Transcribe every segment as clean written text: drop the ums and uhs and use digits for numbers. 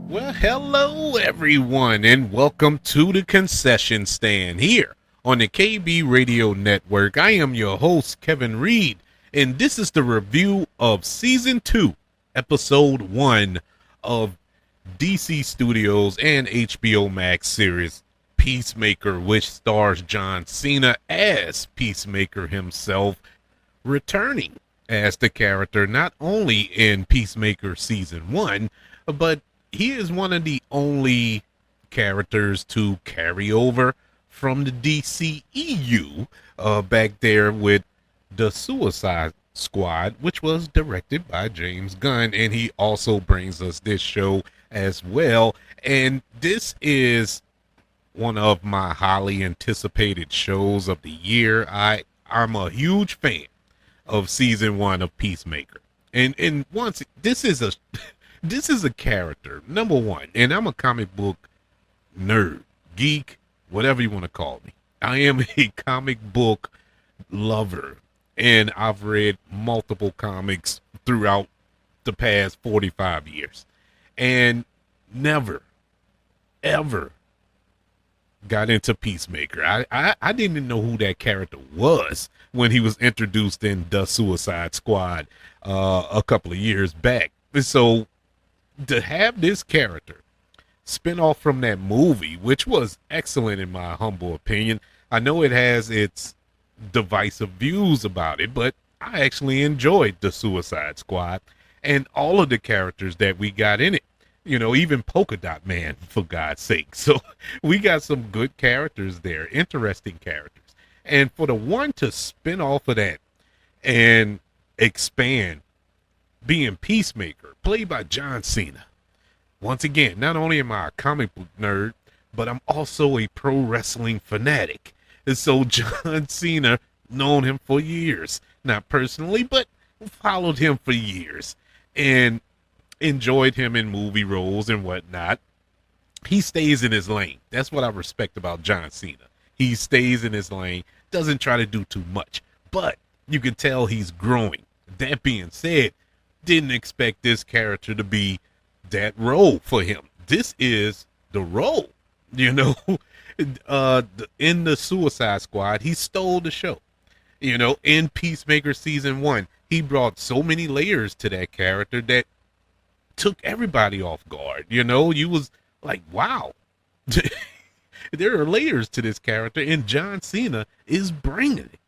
Well, hello everyone, and welcome to the concession stand here on the KB Radio Network. I am your host, Kevin Reed, and this is the review of Season 2, Episode 1 of DC Studios and HBO Max series Peacemaker, which stars John Cena as Peacemaker himself, returning as the character not only in Peacemaker Season 1, but he is one of the only characters to carry over from the DCEU back there with the Suicide Squad, which was directed by James Gunn. And he also brings us this show as well. And this is one of my highly anticipated shows of the year. I'm a huge fan of season 1 of Peacemaker. And once this is a character, number one, and I'm a comic book nerd, geek, whatever you want to call me. I am a comic book lover, and I've read multiple comics throughout the past 45 years, and never, ever got into Peacemaker. I didn't even know who that character was when he was introduced in the Suicide Squad a couple of years back. So to have this character spin off from that movie, which was excellent in my humble opinion. I know it has its divisive views about it, but I actually enjoyed the Suicide Squad and all of the characters that we got in it. You know, even Polka Dot Man, for God's sake. So we got some good characters there, interesting characters. And for the one to spin off of that and expand being Peacemaker, played by John Cena. Once again, not only am I a comic book nerd, but I'm also a pro wrestling fanatic. And so John Cena, known him for years, not personally, but followed him for years and enjoyed him in movie roles and whatnot. He stays in his lane. That's what I respect about John Cena. He stays in his lane, doesn't try to do too much, but you can tell he's growing. That being said, didn't expect this character to be that role for him. This is the role, you know. In the Suicide Squad, he stole the show. You know, in Peacemaker season 1, he brought so many layers to that character that took everybody off guard. You know, you was like, wow, there are layers to this character, and John Cena is bringing it.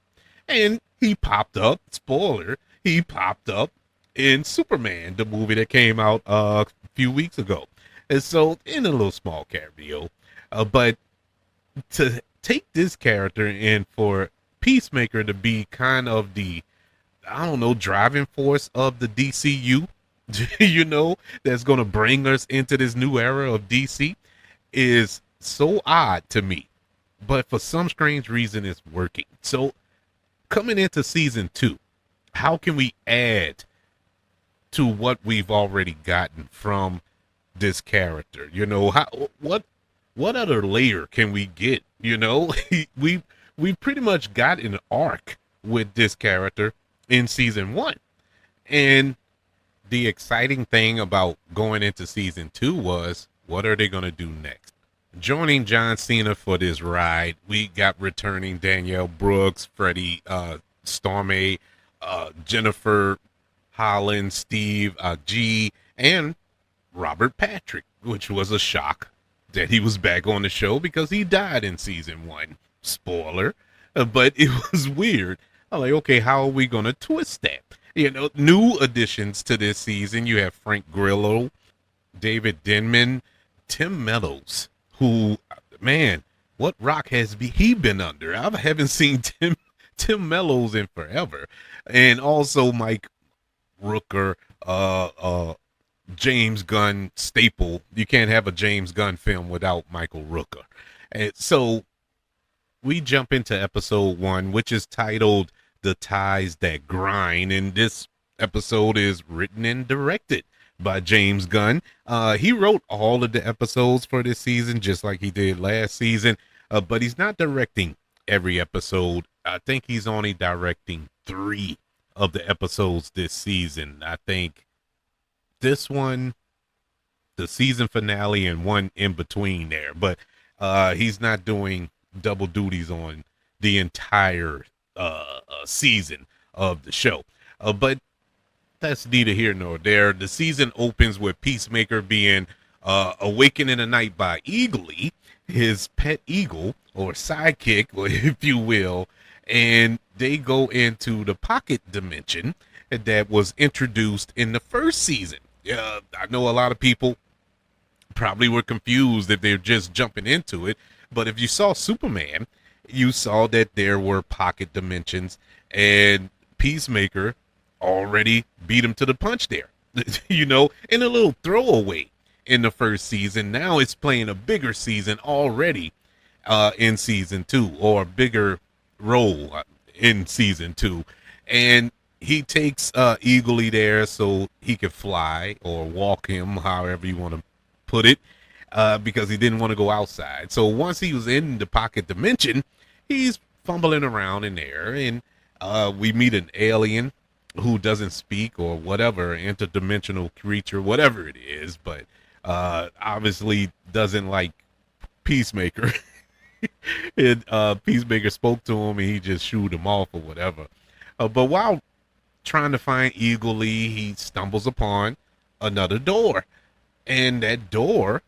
And he popped up, spoiler, he popped up in Superman, the movie that came out a few weeks ago. And so, in a little small cameo. But to take this character and for Peacemaker to be kind of the, I don't know, driving force of the DCU, you know, that's going to bring us into this new era of DC is so odd to me. But for some strange reason, it's working. So, coming into season 2, how can we add to what we've already gotten from this character? You know, what other layer can we get? You know, we've pretty much got an arc with this character in season 1. And the exciting thing about going into season 2 was, what are they going to do next? Joining John Cena for this ride, we got returning Danielle Brooks, Freddie Stormare, Jennifer Holland, Steve G, and Robert Patrick, which was a shock that he was back on the show because he died in season 1. Spoiler. But it was weird. I'm like, okay, how are we going to twist that? You know, new additions to this season. You have Frank Grillo, David Denman, Tim Meadows, who, man, what rock has he been under? I haven't seen Tim Meadows in forever. And also Mike Rooker, James Gunn staple. You can't have a James Gunn film without Michael Rooker. And so we jump into episode 1, which is titled The Ties That Grind. And this episode is written and directed by James Gunn. He wrote all of the episodes for this season, just like he did last season. But he's not directing every episode. I think he's only directing 3 of the episodes this season. I think this one the season finale and one in between there, but he's not doing double duties on the entire season of the show. But that's neither here nor there. The season opens with Peacemaker being awakened in the night by Eagly, his pet eagle or sidekick, if you will, and they go into the pocket dimension that was introduced in the first season. I know a lot of people probably were confused if they're just jumping into it, but if you saw Superman, you saw that there were pocket dimensions, and Peacemaker already beat him to the punch there, in a little throwaway in the first season. Now it's playing a bigger season already in season 2, or a bigger role in season 2. And he takes Eagly there so he could fly or walk him, however you want to put it, because he didn't want to go outside. So once he was in the pocket dimension, he's fumbling around in there, and we meet an alien who doesn't speak or whatever, interdimensional creature, whatever it is, but obviously doesn't like Peacemaker. Peacemaker spoke to him and he just shooed him off or whatever. But while trying to find Eagly, he stumbles upon another door, and that door,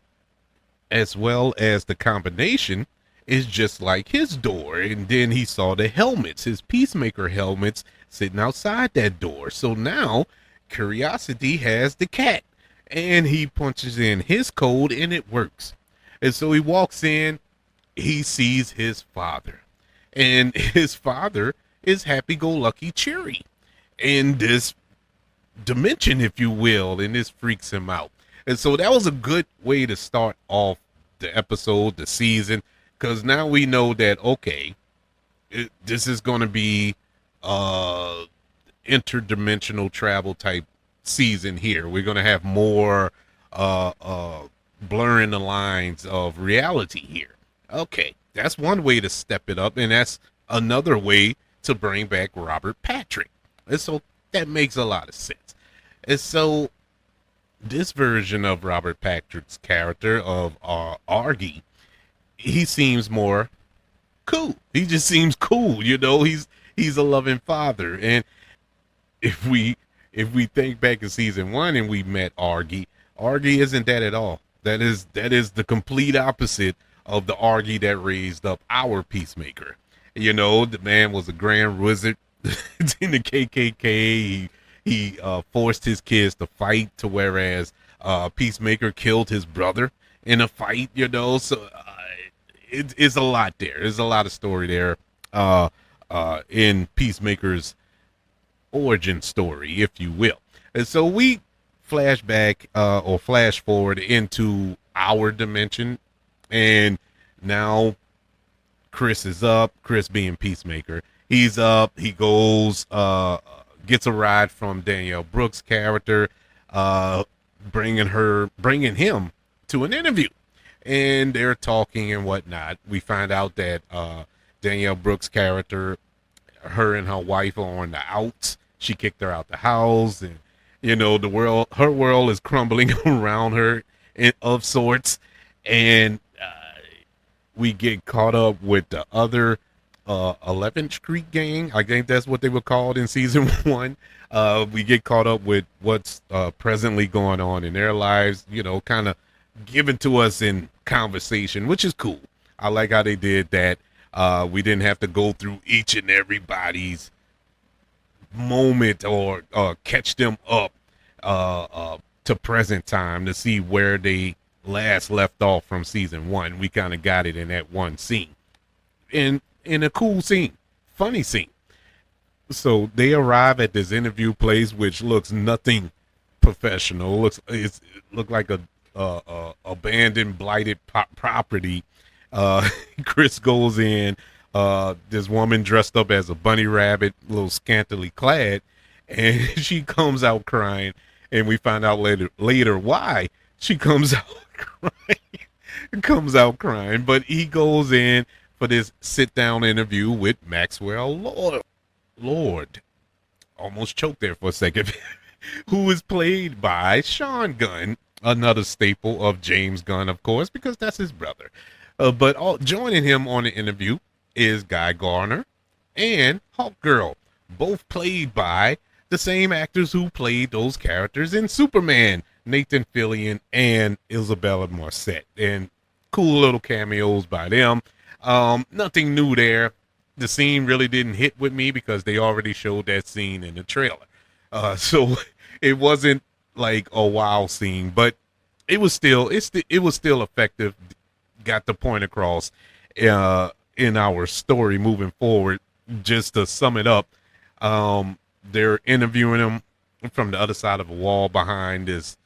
as well as the combination, is just like his door. And then he saw the helmets, his Peacemaker helmets, sitting outside that door. So now Curiosity has the cat, and he punches in his code and it works. And so he walks in, he sees his father, and his father is happy-go-lucky Cherry in this dimension, if you will, and this freaks him out. And so that was a good way to start off the episode, the season, because now we know that, okay, this is going to be interdimensional travel type season here. We're going to have more blurring the lines of reality here. Okay, that's one way to step it up, and that's another way to bring back Robert Patrick. And so that makes a lot of sense. And so this version of Robert Patrick's character of Argy, he seems more cool. He just seems cool, he's a loving father. And if we think back to season 1 and we met Argy isn't that at all. That is the complete opposite of the Argy that raised up our Peacemaker. The man was a grand wizard in the KKK. He forced his kids to fight, to whereas Peacemaker killed his brother in a fight, so it's a lot there. There's a lot of story there in Peacemaker's origin story, if you will. And so we flash back or flash forward into our dimension, and now Chris is up. Chris being Peacemaker, he's up. He goes, gets a ride from Danielle Brooks' character, bringing him to an interview, and they're talking and whatnot. We find out that Danielle Brooks' character, her and her wife are on the outs. She kicked her out the house, and her world is crumbling around her of sorts. And we get caught up with the other 11th Street gang. I think that's what they were called in season 1. We get caught up with what's presently going on in their lives, kind of given to us in conversation, which is cool. I like how they did that. We didn't have to go through each and everybody's moment or catch them up to present time to see where they last left off from season 1. We kind of got it in that one scene, in a cool scene, funny scene. So they arrive at this interview place, which looks nothing professional. It looked like a abandoned, blighted property. Chris goes in. This woman dressed up as a bunny rabbit, a little scantily clad, and she comes out crying. And we find out later why she comes out crying. But he goes in for this sit-down interview with Maxwell Lord. Almost choked there for a second. Who is played by Sean Gunn, another staple of James Gunn, of course, because that's his brother. Joining him on the interview is Guy Garner and Hawk Girl, both played by the same actors who played those characters in Superman, Nathan Fillion and Isabella Marcet. And cool little cameos by them. Nothing new there. The scene really didn't hit with me because they already showed that scene in the trailer. So it wasn't like a wow scene, but it was still effective. Got the point across in our story moving forward. Just to sum it up, they're interviewing him from the other side of a wall behind this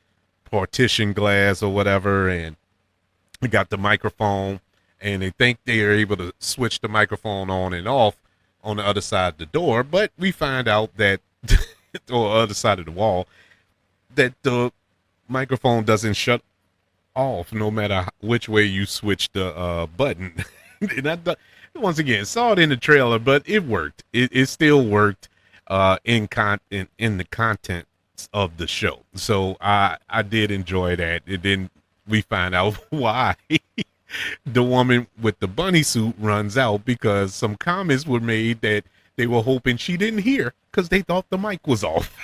partition glass or whatever, and we got the microphone, and they think they are able to switch the microphone on and off on the other side of the door, but we find out that or other side of the wall that the microphone doesn't shut off no matter which way you switch the button. And once again, saw it in the trailer, but it worked. It still worked in the content of the show. So I did enjoy that. It didn't. We find out why the woman with the bunny suit runs out because some comments were made that they were hoping she didn't hear because they thought the mic was off.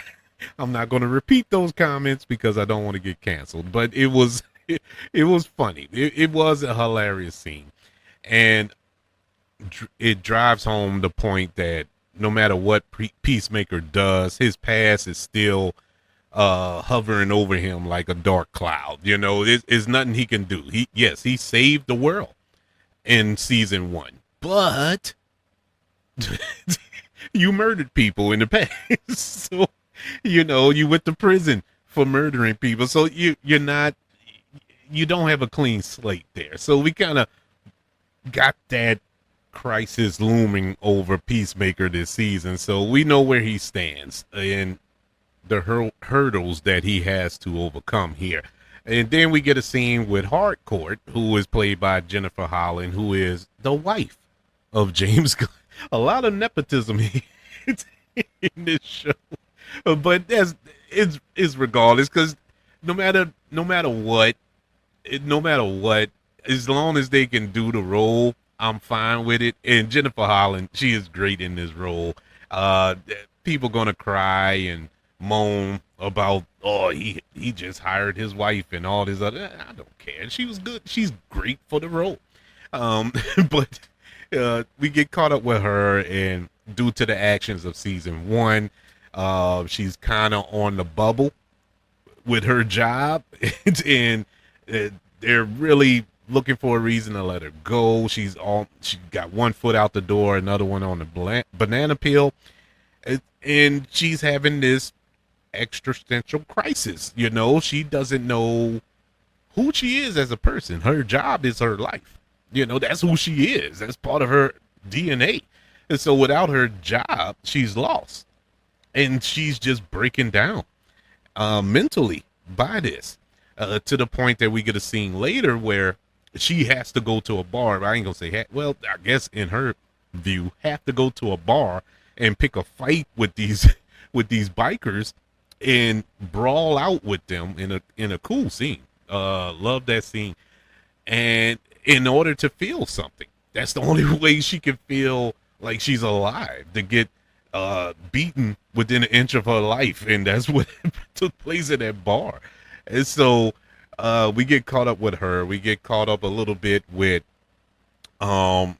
I'm not going to repeat those comments because I don't want to get canceled, but it was funny. It was a hilarious scene, and it drives home the point that no matter what Peacemaker does, his past is still hovering over him like a dark cloud. You know, it's nothing he can do. He saved the world in season 1, but you murdered people in the past. So, you know, you went to prison for murdering people. So you don't have a clean slate there. So we kind of got that crisis looming over Peacemaker this season. So we know where he stands and the hurdles that he has to overcome here. And then we get a scene with Hardcourt, who is played by Jennifer Holland, who is the wife of James Gunn. A lot of nepotism in this show, but it's regardless, because no matter what, as long as they can do the role, I'm fine with it. And Jennifer Holland, she is great in this role. People gonna cry and moan about, oh, he just hired his wife and all this other. I don't care. She was good. She's great for the role. But we get caught up with her, and due to the actions of season 1, she's kind of on the bubble with her job, and they're really looking for a reason to let her go. She got one foot out the door, another one on the banana peel, and she's having this existential crisis. You know, she doesn't know who she is as a person. Her job is her life. You know, that's who she is. That's part of her DNA. And so without her job, she's lost. And she's just breaking down mentally by this, to the point that we get a scene later where she has to go to a bar. I ain't gonna say, well, I guess in her view, have to go to a bar and pick a fight with these bikers and brawl out with them in a cool scene. Love that scene. And in order to feel something, that's the only way she can feel like she's alive, to get beaten within an inch of her life, and that's what took place at that bar. And so we get caught up with her. We get caught up a little bit with I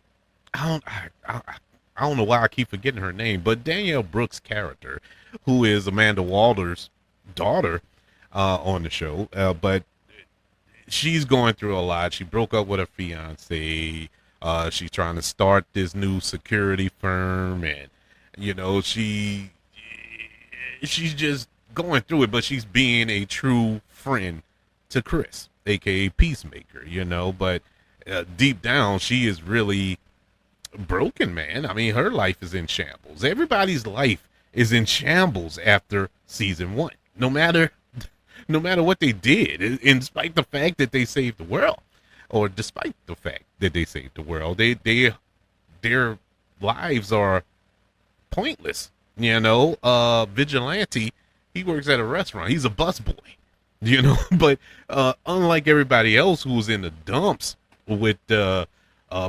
don't know why I keep forgetting her name, but Danielle Brooks' character, who is Amanda Waller's daughter on the show, but she's going through a lot. She broke up with her fiance. She's trying to start this new security firm, and you know, she's just going through it, but she's being a true friend to Chris, aka Peacemaker, you know. But deep down, she is really broken, man. I mean, her life is in shambles. Everybody's life is in shambles after season 1, no matter what they did, in spite the fact that they saved the world, or despite the fact that they saved the world, their lives are pointless. You know, Vigilante, he works at a restaurant. He's a busboy. you know. But unlike everybody else who's in the dumps with the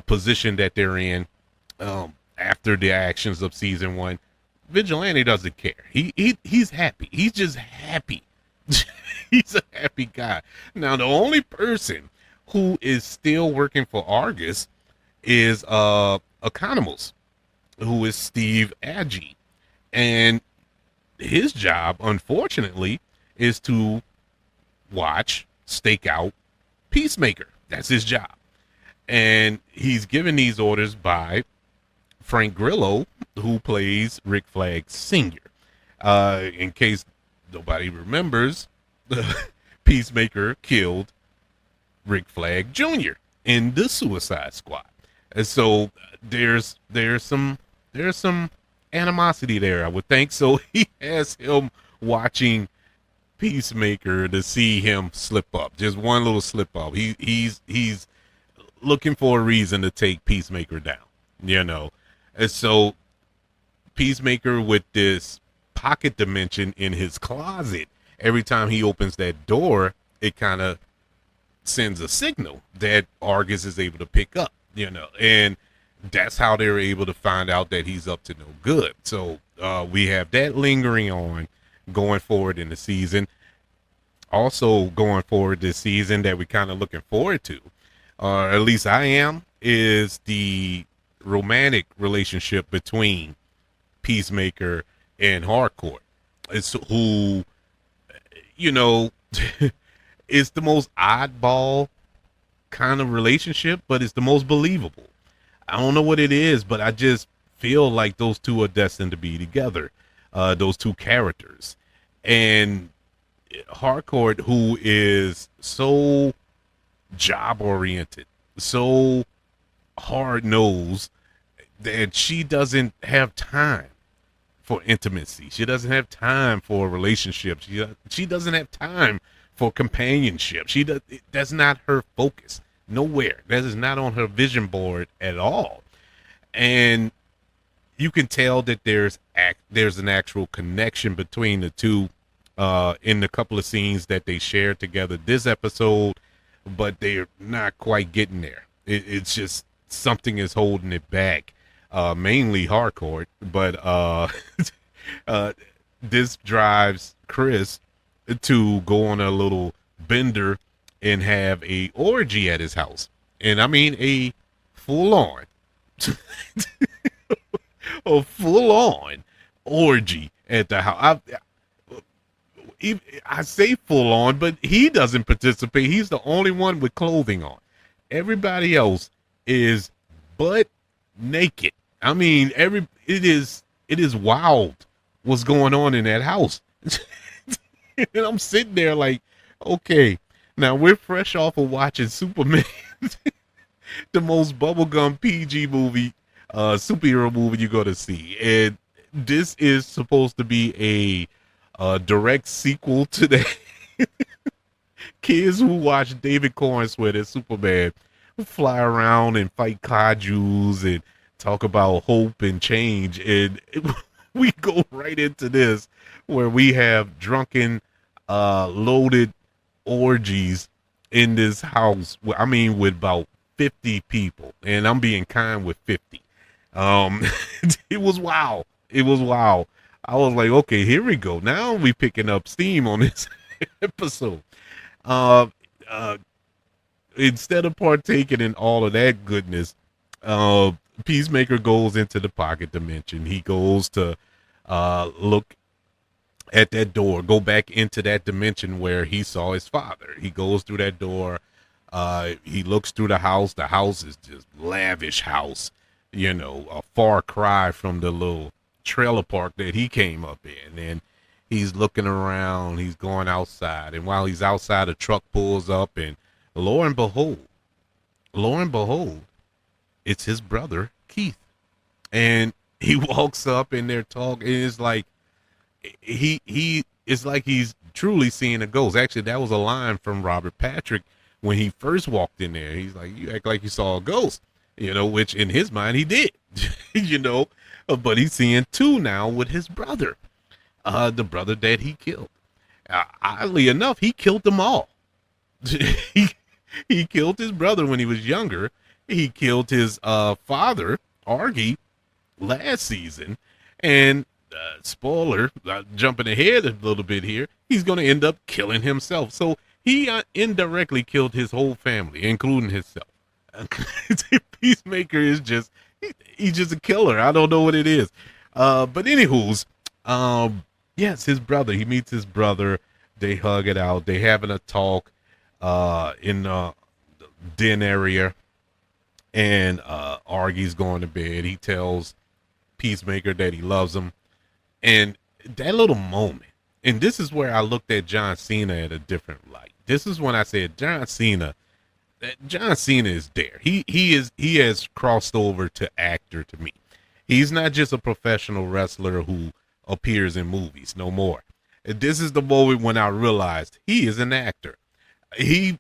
position that they're in after the actions of season one, Vigilante doesn't care. He's happy. He's just happy. He's a happy guy. Now the only person who is still working for Argus is Economos, who is Steve Agee. And his job, unfortunately, is to watch, stake out Peacemaker. That's his job. And he's given these orders by Frank Grillo, who plays Rick Flag Sr. In case nobody remembers, Peacemaker killed Rick Flag Jr. in the Suicide Squad. And so there's some animosity there, I would think. So he has him watching Peacemaker to see him slip up. Just one little slip up. He's looking for a reason to take Peacemaker down, you know. And so Peacemaker, with this pocket dimension in his closet, every time he opens that door, it kind of sends a signal that Argus is able to pick up, you know. And that's how they're able to find out that he's up to no good. So we have that lingering on going forward in the season. Also going forward this season that we're kind of looking forward to, at least I am, is the romantic relationship between Peacemaker and Harcourt. It's who, you know, is the most oddball kind of relationship, but it's the most believable. I don't know what it is, but I just feel like those two are destined to be together, those two characters. And Harcourt, who is so job oriented, so hard nosed, that she doesn't have time for intimacy. She doesn't have time for a relationship. She doesn't have time for companionship. That's not her focus. Nowhere. That is not on her vision board at all. And you can tell that there's an actual connection between the two in the couple of scenes that they shared together this episode, but they're not quite getting there. It's just something is holding it back, mainly Harcourt, but this drives Chris to go on a little bender and have a orgy at his house. And I mean a full-on a full-on orgy at the house. I say full-on, but he doesn't participate. He's the only one with clothing on. Everybody else is butt naked. I mean, it is wild what's going on in that house. And I'm sitting there like, okay, now we're fresh off of watching Superman, the most bubblegum PG movie, superhero movie you're gonna see, and this is supposed to be a direct sequel to that. Kids who watch David Cornsweet as Superman fly around and fight kajus and talk about hope and change, and we go right into this where we have drunken, loaded orgies in this house. I mean, with about 50 people, and I'm being kind with 50. It was wow. It was wow. I was like, okay, here we go. Now we picking up steam on this episode. Instead of partaking in all of that goodness, Peacemaker goes into the pocket dimension. He goes to look at that door, go back into that dimension where he saw his father. He goes through that door. He looks through the house. The house is just lavish house, you know, a far cry from the little trailer park that he came up in. And he's looking around. He's going outside. And while he's outside, a truck pulls up, and lo and behold, it's his brother, Keith. And he walks up and they're talking. It's like it's like he's truly seeing a ghost. Actually, that was a line from Robert Patrick when he first walked in there. He's like, you act like you saw a ghost, you know, which in his mind he did, you know, but he's seeing two now with his brother, the brother that he killed. Oddly enough, he killed them all. he, he killed his brother when he was younger. He killed his father, Argy, last season. And spoiler, jumping ahead a little bit here, he's going to end up killing himself. So he indirectly killed his whole family, including himself. Peacemaker is just, he's just a killer. I don't know what it is. But anywho's, yes, his brother, he meets his brother. They hug it out. They having a talk in the den area. And Argy's going to bed. He tells Peacemaker that he loves him. And that little moment, and this is where I looked at John Cena at a different light. This is when I said John Cena is there. He has crossed over to actor to me. He's not just a professional wrestler who appears in movies no more. And this is the moment when I realized he is an actor. The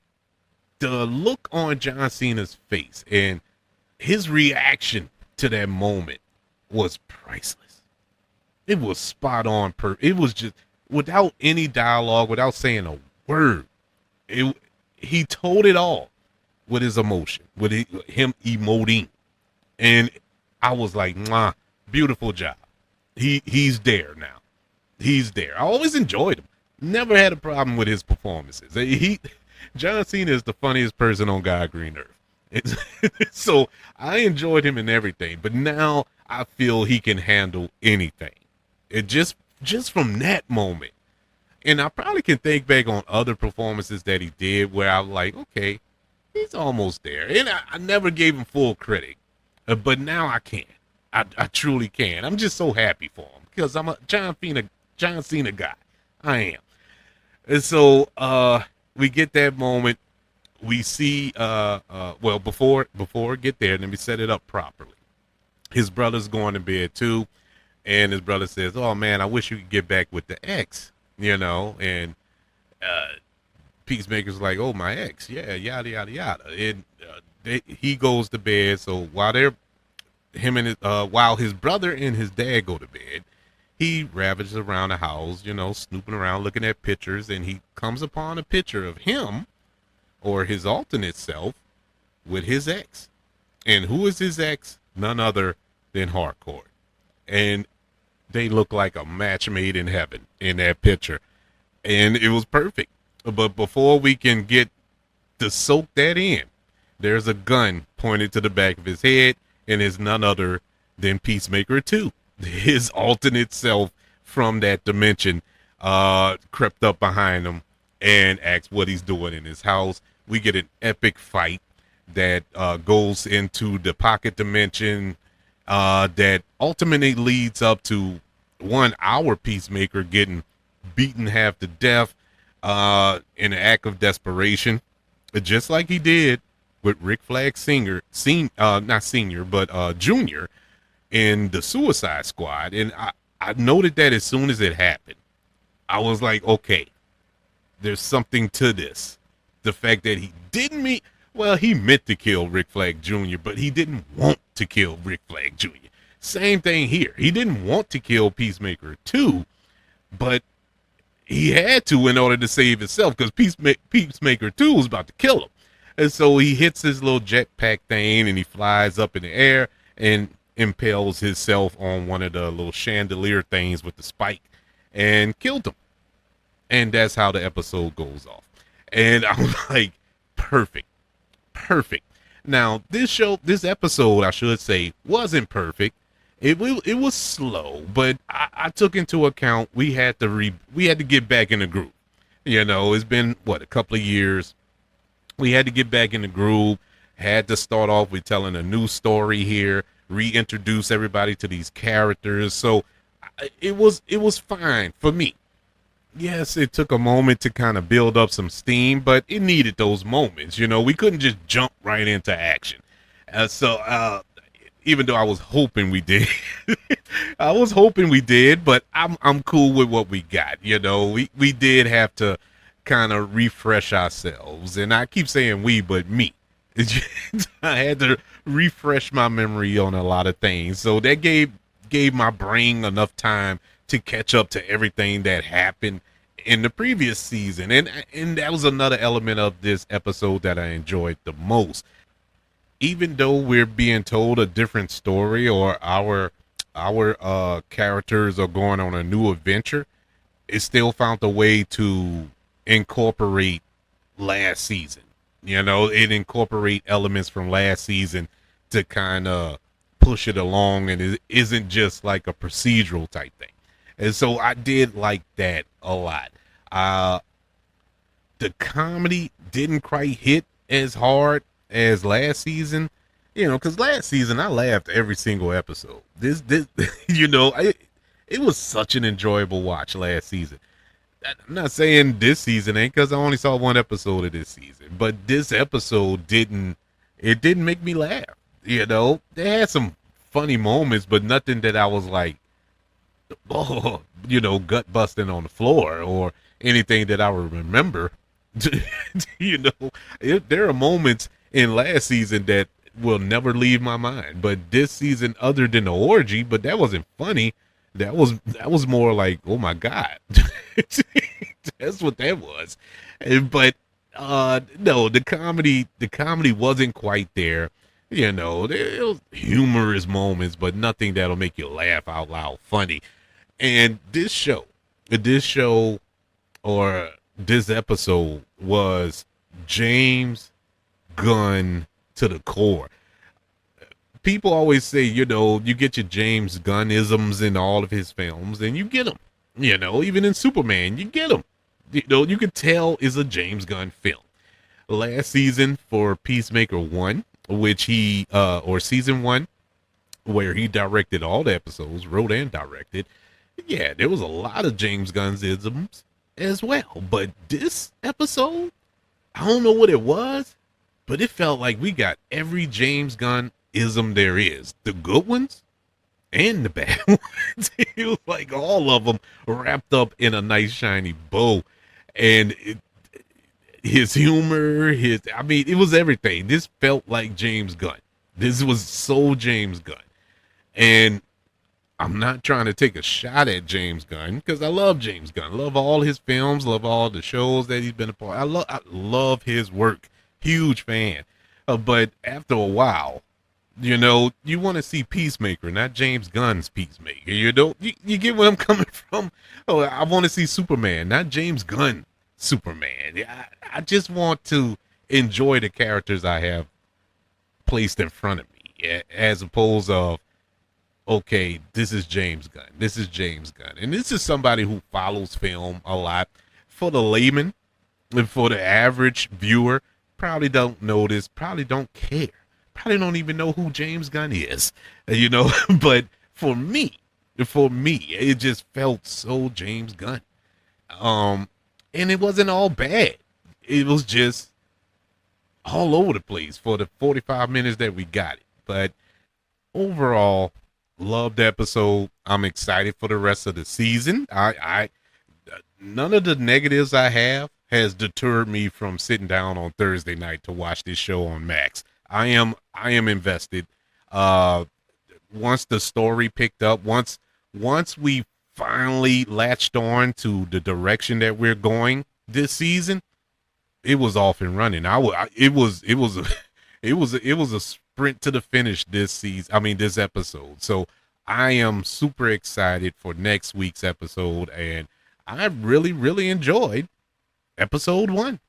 look on John Cena's face and his reaction to that moment was priceless. It was spot on. It was just without any dialogue, without saying a word. He told it all with his emotion, with him emoting. And I was like, mwah, beautiful job. He's there now. He's there. I always enjoyed him. Never had a problem with his performances. John Cena is the funniest person on God Green Earth. So I enjoyed him in everything, but now I feel he can handle anything. It just from that moment. And I probably can think back on other performances that he did where I was like, okay, he's almost there. And I never gave him full credit, but now I can. I truly can. I'm just so happy for him because I'm a John Cena guy. I am. And so we get that moment. We see, well, before I get there, let me set it up properly. His brother's going to bed too. And his brother says, oh man, I wish you could get back with the ex, and Peacemaker's like, oh, my ex. Yeah, yada, yada, yada. And he goes to bed. So while while his brother and his dad go to bed, he ravages around the house, snooping around, looking at pictures. And he comes upon a picture of him or his alternate self with his ex. And who is his ex? None other than Hardcore. And they look like a match made in heaven in that picture. And it was perfect. But before we can get to soak that in, there's a gun pointed to the back of his head, and it's none other than Peacemaker 2. His alternate self from that dimension crept up behind him and asked what he's doing in his house. We get an epic fight that goes into the pocket dimension that ultimately leads up to our Peacemaker getting beaten half to death in an act of desperation, just like he did with Rick Flag Jr. in the Suicide Squad. And I noted that as soon as it happened, I was like, okay, there's something to this. The fact that he he meant to kill Rick Flag Jr., but he didn't want to kill Rick Flag Jr. Same thing here. He didn't want to kill Peacemaker 2, but he had to in order to save himself because Peacemaker 2 was about to kill him. And so he hits his little jetpack thing and he flies up in the air and impales himself on one of the little chandelier things with the spike and killed him. And that's how the episode goes off. And I was like, perfect. Now, this episode, I should say, wasn't perfect. It was slow, but I took into account we had to get back in the groove. It's been a couple of years. We had to get back in the groove. Had to start off with telling a new story here, reintroduce everybody to these characters. So it was fine for me. Yes, it took a moment to kind of build up some steam, but it needed those moments. We couldn't just jump right into action. So even though I was hoping we did, but I'm cool with what we got. We did have to kind of refresh ourselves, and I keep saying we, but me. I had to refresh my memory on a lot of things, so that gave my brain enough time to catch up to everything that happened in the previous season. And that was another element of this episode that I enjoyed the most. Even though we're being told a different story, or our characters are going on a new adventure, it still found a way to incorporate last season. You know, it incorporate elements from last season to kind of push it along, and it isn't just like a procedural type thing. And so I did like that a lot. Uh, the comedy didn't quite hit as hard as last season, you know, because last season I laughed every single episode. This, you know, it was such an enjoyable watch last season. I'm not saying this season ain't, because I only saw one episode of this season, but this episode didn't make me laugh. You know, they had some funny moments, but nothing that I was like, oh, you know, gut busting on the floor or anything that I would remember. You know, there are moments in last season that will never leave my mind, but this season, other than the orgy, but that wasn't funny. That was more like, oh my god. That's what that was. But no, the comedy wasn't quite there. You know, there was humorous moments, but nothing that'll make you laugh out loud funny. And this show or this episode was James Gunn to the core. People always say, you know, you get your James Gunnisms in all of his films, and you get them. You know, even in Superman, you get them. You know, you could tell is a James Gunn film. Last season for Peacemaker 1, which or season 1, where he directed all the episodes, wrote and directed. Yeah, there was a lot of James Gunn's isms as well. But this episode, I don't know what it was, but it felt like we got every James Gunn ism there is. The good ones and the bad ones. It was like all of them wrapped up in a nice shiny bow. And his humor, it was everything. This felt like James Gunn. This was so James Gunn. And I'm not trying to take a shot at James Gunn, because I love James Gunn. Love all his films, love all the shows that he's been a part. I love his work. Huge fan. But after a while, you know, you want to see Peacemaker, not James Gunn's Peacemaker. You get where I'm coming from? Oh, I want to see Superman, not James Gunn Superman. I just want to enjoy the characters I have placed in front of me, as opposed of, okay, this is James Gunn. This is James Gunn. And this is somebody who follows film a lot. For the layman and for the average viewer, probably don't notice, probably don't care, probably don't even know who James Gunn is, you know. But for me, it just felt so James Gunn. And it wasn't all bad. It was just all over the place for the 45 minutes that we got it. But overall, loved the episode. I'm excited for the rest of the season. I none of the negatives I have has deterred me from sitting down on Thursday night to watch this show on Max. I am invested. Once the story picked up, once we finally latched on to the direction that we're going this season, it was off and running. It was a sprint to the finish this season. I mean, this episode. So I am super excited for next week's episode, and I really, really enjoyed episode 1,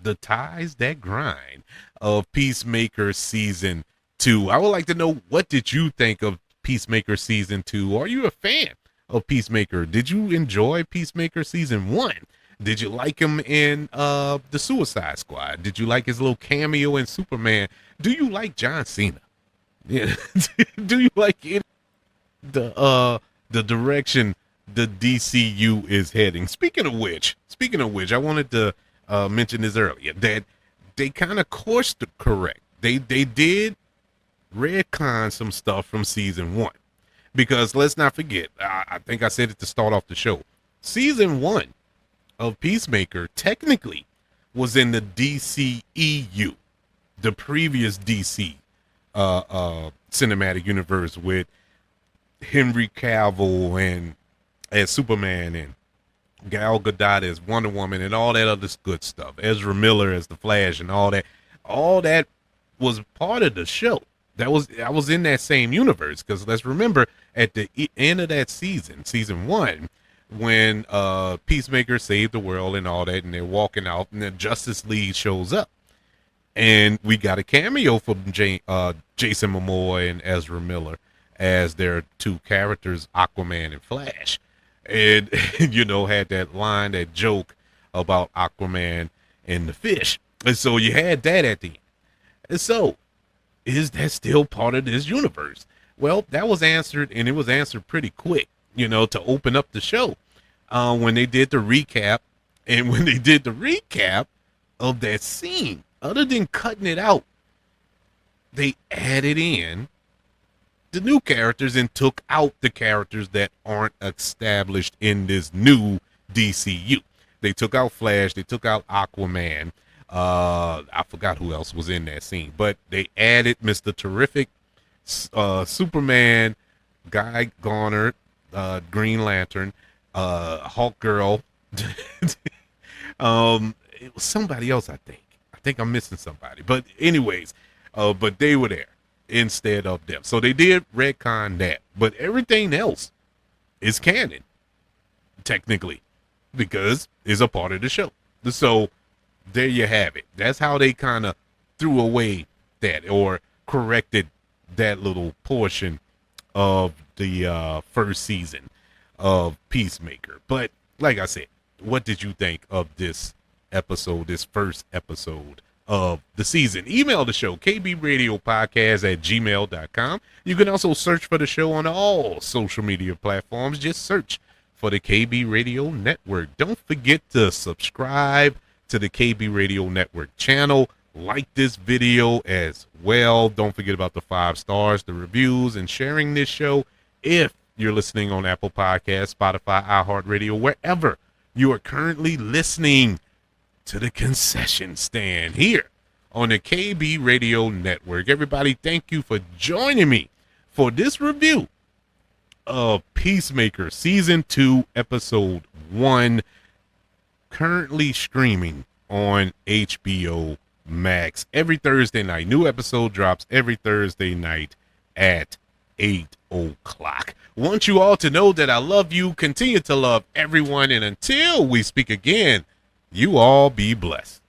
The Ties That Grind of Peacemaker season 2. I would like to know, what did you think of Peacemaker season 2? Are you a fan of Peacemaker? Did you enjoy Peacemaker season 1? Did you like him in the Suicide Squad? Did you like his little cameo in Superman? Do you like John Cena? Yeah. Do you like the direction the DCU is heading? Speaking of which, I wanted to mention this earlier, that they kind of coursed correct. They did retcon some stuff from season 1, because let's not forget, I think I said it to start off the show, season 1 of Peacemaker technically was in the DCEU, the previous DC cinematic universe, with Henry Cavill and as Superman, and Gal Gadot as Wonder Woman and all that other good stuff. Ezra Miller as the Flash and all that. All that was part of the show. I was in that same universe because let's remember at the end of that season 1, when Peacemaker saved the world and all that, and they're walking out, and the Justice League shows up, and we got a cameo from Jason Momoa and Ezra Miller as their two characters, Aquaman and Flash, and had that line, that joke about Aquaman and the fish, and so you had that at the end. And so, is that still part of this universe? Well, that was answered, and it was answered pretty quick, to open up the show. When they did the recap, and when they did the recap of that scene, other than cutting it out, they added in the new characters and took out the characters that aren't established in this new DCU. They took out Flash, they took out Aquaman. I forgot who else was in that scene, but they added Mr. Terrific, Superman, Guy Garner, Green Lantern, Hawk Girl. It was somebody else, I think. I think I'm missing somebody, but anyways, but they were there instead of them. So they did retcon that, but everything else is canon, technically, because it's a part of the show. So there you have it. That's how they kind of threw away that, or corrected that little portion of the first season of Peacemaker. But like I said, what did you think of this episode, this first episode of the season? Email the show, kbradiopodcast@gmail.com. You can also search for the show on all social media platforms. Just search for the KB Radio Network. Don't forget to subscribe to the KB Radio Network channel. Like this video as well. Don't forget about the 5 stars, the reviews, and sharing this show. If you're listening on Apple Podcasts, Spotify, iHeartRadio, wherever you are currently listening to the concession stand here on the KB Radio Network. Everybody, thank you for joining me for this review of Peacemaker Season 2, Episode 1, currently streaming on HBO Max every Thursday night. New episode drops every Thursday night at 8 o'clock. Want you all to know that I love you, continue to love everyone, and until we speak again, you all be blessed.